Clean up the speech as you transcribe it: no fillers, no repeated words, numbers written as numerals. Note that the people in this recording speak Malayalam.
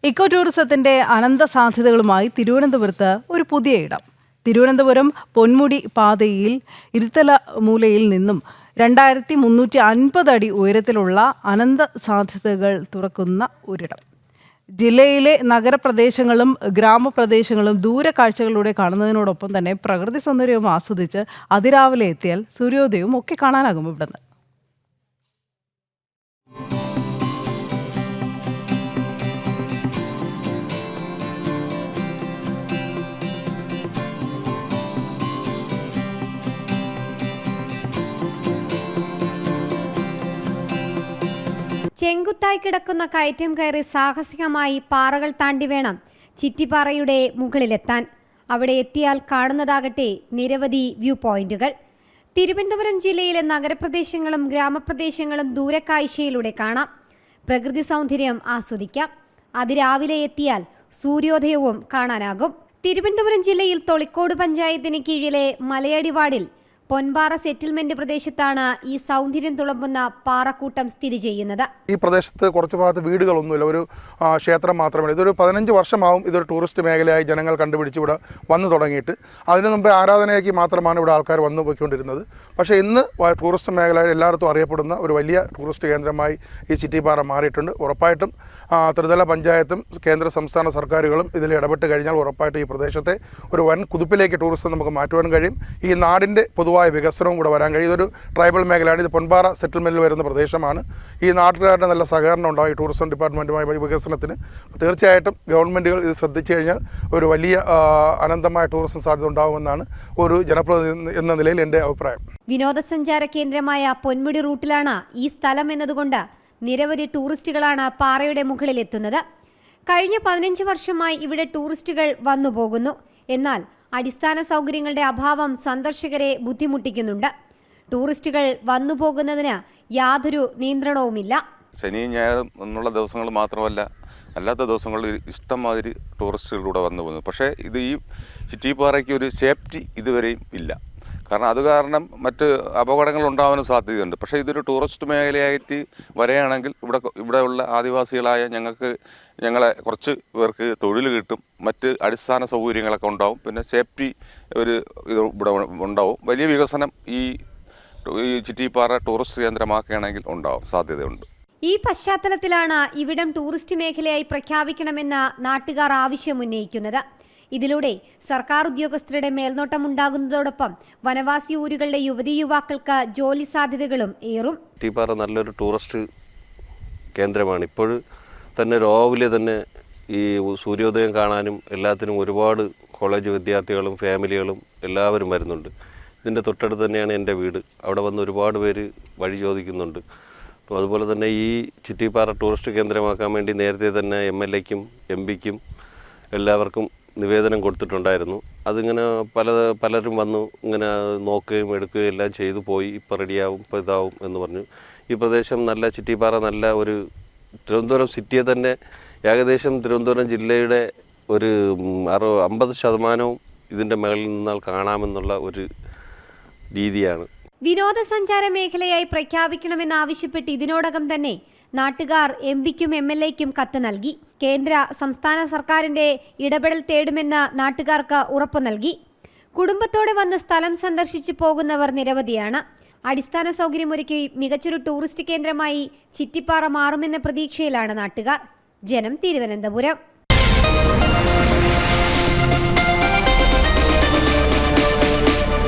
ഇക്കോ ടൂറിസത്തിന്റെ അനന്ത സാധ്യതകളുമായി തിരുവനന്തപുരത്ത് ഒരു പുതിയ ഇടം. തിരുവനന്തപുരം പൊന്മുടി പാതയിൽ ഇരുത്തല മൂലയിൽ നിന്നും 2350 അടി ഉയരത്തിലുള്ള അനന്ത സാധ്യതകൾ തുറക്കുന്ന ഒരിടം. ജില്ലയിലെ നഗരപ്രദേശങ്ങളും ഗ്രാമപ്രദേശങ്ങളും ദൂരക്കാഴ്ചകളിലൂടെ കാണുന്നതിനോടൊപ്പം തന്നെ പ്രകൃതി സൗന്ദര്യവും ആസ്വദിച്ച് അതിരാവിലെ എത്തിയാൽ സൂര്യോദയവും ഒക്കെ കാണാനാകും ഇവിടുന്ന്. ചെങ്കുത്തായി കിടക്കുന്ന കയറ്റം കയറി സാഹസികമായി പാറകൾ താണ്ടി വേണം ചിറ്റിപ്പാറയുടെ മുകളിലെത്താൻ. അവിടെ എത്തിയാൽ കാണുന്നതാകട്ടെ നിരവധി വ്യൂ പോയിന്റുകൾ. തിരുവനന്തപുരം ജില്ലയിലെ നഗരപ്രദേശങ്ങളും ഗ്രാമപ്രദേശങ്ങളും ദൂരക്കാഴ്ചയിലൂടെ കാണാം. പ്രകൃതി സൗന്ദര്യം ആസ്വദിക്കാം. അതിരാവിലെ എത്തിയാൽ സൂര്യോദയവും കാണാനാകും. തിരുവനന്തപുരം ജില്ലയിൽ തൊളിക്കോട് പഞ്ചായത്തിന് കീഴിലെ മലയടി വാർഡിൽ പൊൻപാറ സെറ്റിൽമെന്റ് പ്രദേശത്താണ് ഈ സൗന്ദര്യം തുളുമ്പുന്ന പാറക്കൂട്ടം സ്ഥിതി ചെയ്യുന്നത്. ഈ പ്രദേശത്ത് കുറച്ച് ഭാഗത്ത് വീടുകളൊന്നുമില്ല, ഒരു ക്ഷേത്രം മാത്രമേ. ഇതൊരു 15 വർഷമാവും ഇതൊരു ടൂറിസ്റ്റ് മേഖലയായി ജനങ്ങൾ കണ്ടുപിടിച്ച് ഇവിടെ വന്നു തുടങ്ങിയിട്ട്. അതിനു മുമ്പ് ആരാധനയാക്കി മാത്രമാണ് ഇവിടെ ആൾക്കാർ വന്നു പോയിക്കൊണ്ടിരുന്നത്. പക്ഷേ ഇന്ന് ടൂറിസ്റ്റ് മേഖലയിൽ എല്ലായിടത്തും അറിയപ്പെടുന്ന ഒരു വലിയ ടൂറിസ്റ്റ് കേന്ദ്രമായി ഈ ചിറ്റിപ്പാറ മാറിയിട്ടുണ്ട്. ഉറപ്പായിട്ടും ത്രിതല പഞ്ചായത്തും കേന്ദ്ര സംസ്ഥാന സർക്കാരുകളും ഇതിൽ ഇടപെട്ട് കഴിഞ്ഞാൽ ഉറപ്പായിട്ടും ഈ പ്രദേശത്തെ ഒരു വൻ കുതിപ്പിലേക്ക് ടൂറിസം നമുക്ക് മാറ്റുവാൻ കഴിയും. ഈ നാടിൻ്റെ പൊതുവായ വികസനവും ഇവിടെ വരാൻ കഴിയും. ഇതൊരു ട്രൈബൽ മേഖലയാണ്. ഇത് പൊൻപാറ സെറ്റിൽമെൻറ്റിൽ വരുന്ന പ്രദേശമാണ്. ഈ നാട്ടുകാരുടെ നല്ല സഹകരണം ഉണ്ടാവും ഈ ടൂറിസം ഡിപ്പാർട്ട്മെൻറ്റുമായി വികസനത്തിന്. തീർച്ചയായിട്ടും ഗവൺമെൻറ്റുകൾ ഇത് ശ്രദ്ധിച്ചു കഴിഞ്ഞാൽ ഒരു വലിയ അനന്തമായ ടൂറിസം സാധ്യത ഉണ്ടാകുമെന്നാണ് ഒരു ജനപ്രതിനിധി എന്ന നിലയിൽ എൻ്റെ അഭിപ്രായം. വിനോദസഞ്ചാര കേന്ദ്രമായ പൊന്മുടി റൂട്ടിലാണ് ഈ സ്ഥലം എന്നതുകൊണ്ട് നിരവധി ടൂറിസ്റ്റുകളാണ് പാറയുടെ മുകളിലെത്തുന്നത്. കഴിഞ്ഞ 15 വർഷമായി ഇവിടെ ടൂറിസ്റ്റുകൾ വന്നുപോകുന്നു. എന്നാൽ അടിസ്ഥാന സൗകര്യങ്ങളുടെ അഭാവം സന്ദർശകരെ ബുദ്ധിമുട്ടിക്കുന്നുണ്ട്. ടൂറിസ്റ്റുകൾ വന്നുപോകുന്നതിന് യാതൊരു നിയന്ത്രണവുമില്ല. ശനിയും ഞായറും എന്നുള്ള ദിവസങ്ങൾ മാത്രമല്ല, അല്ലാത്ത ദിവസങ്ങളിൽ ഇഷ്ടംമാതിരി ടൂറിസ്റ്റുകളിലൂടെ വന്നു പോകുന്നു. പക്ഷേ ഇത് ഈ ചിറ്റിപ്പാറയ്ക്ക് ഒരു സേഫ്റ്റി ഇതുവരെയും ഇല്ല. കാരണം മറ്റ് അപകടങ്ങൾ ഉണ്ടാവാനും സാധ്യതയുണ്ട്. പക്ഷേ ഇതൊരു ടൂറിസ്റ്റ് മേഖലയായിട്ട് വരികയാണെങ്കിൽ ഇവിടെയുള്ള ആദിവാസികളായ ഞങ്ങളെ കുറച്ച് പേർക്ക് തൊഴിൽ കിട്ടും, മറ്റ് അടിസ്ഥാന സൗകര്യങ്ങളൊക്കെ ഉണ്ടാവും, പിന്നെ സേഫ്റ്റി ഇത് ഇവിടെ ഉണ്ടാവും. വലിയ വികസനം ഈ ചിറ്റിപ്പാറ ടൂറിസ്റ്റ് കേന്ദ്രമാക്കുകയാണെങ്കിൽ ഉണ്ടാവും സാധ്യതയുണ്ട്. ഈ പശ്ചാത്തലത്തിലാണ് ഇവിടം ടൂറിസ്റ്റ് മേഖലയായി പ്രഖ്യാപിക്കണമെന്ന് നാട്ടുകാർ ആവശ്യമുന്നയിക്കുന്നത്. ഇതിലൂടെ സർക്കാർ ഉദ്യോഗസ്ഥരുടെ മേൽനോട്ടം ഉണ്ടാകുന്നതോടൊപ്പം വനവാസി ഊരുകളിലെ യുവതീ യുവാക്കൾക്ക് ജോലി സാധ്യതകളും ഏറും. ചിറ്റിപ്പാറ നല്ലൊരു ടൂറിസ്റ്റ് കേന്ദ്രമാണ്. ഇപ്പോൾ തന്നെ രാവിലെ തന്നെ ഈ സൂര്യോദയം കാണാനും എല്ലാത്തിനും ഒരുപാട് കോളേജ് വിദ്യാർത്ഥികളും ഫാമിലികളും എല്ലാവരും വരുന്നുണ്ട്. ഇതിൻ്റെ തൊട്ടടുത്ത് തന്നെയാണ് എൻ്റെ വീട്. അവിടെ വന്ന് ഒരുപാട് പേര് വഴി ചോദിക്കുന്നുണ്ട്. അപ്പോൾ അതുപോലെ തന്നെ ഈ ചിറ്റിപ്പാറ ടൂറിസ്റ്റ് കേന്ദ്രമാക്കാൻ വേണ്ടി നേരത്തെ തന്നെ MLAയ്ക്കും MP-ക്കും എല്ലാവർക്കും നിവേദനം കൊടുത്തിട്ടുണ്ടായിരുന്നു. അതിങ്ങനെ പലരും വന്നു ഇങ്ങനെ നോക്കുകയും എടുക്കുകയും എല്ലാം ചെയ്തു പോയി. ഇപ്പോൾ റെഡിയാവും, ഇപ്പോൾ ഇതാവും എന്ന് പറഞ്ഞു. ഈ പ്രദേശം നല്ല ചിറ്റിപ്പാറ നല്ല ഒരു തിരുവനന്തപുരം സിറ്റിയെ തന്നെ ഏകദേശം തിരുവനന്തപുരം ജില്ലയുടെ ഒരു 50% ഇതിൻ്റെ മുകളിൽ നിന്നാൽ കാണാമെന്നുള്ള ഒരു രീതിയാണ്. വിനോദസഞ്ചാര മേഖലയായി പ്രഖ്യാപിക്കണമെന്നാവശ്യപ്പെട്ട് ഇതിനോടകം തന്നെ നാട്ടുകാർ MP-ക്കും MLAയ്ക്കും കത്ത് നൽകി. കേന്ദ്ര സംസ്ഥാന സർക്കാരിന്റെ ഇടപെടൽ തേടുമെന്ന് നാട്ടുകാർക്ക് ഉറപ്പു നൽകി. കുടുംബത്തോടെ വന്ന് സ്ഥലം സന്ദർശിച്ചു പോകുന്നവർ നിരവധിയാണ്. അടിസ്ഥാന സൗകര്യമൊരുക്കി മികച്ചൊരു ടൂറിസ്റ്റ് കേന്ദ്രമായി ചിറ്റിപ്പാറ മാറുമെന്ന പ്രതീക്ഷയിലാണ് നാട്ടുകാർ. ജനം, തിരുവനന്തപുരം.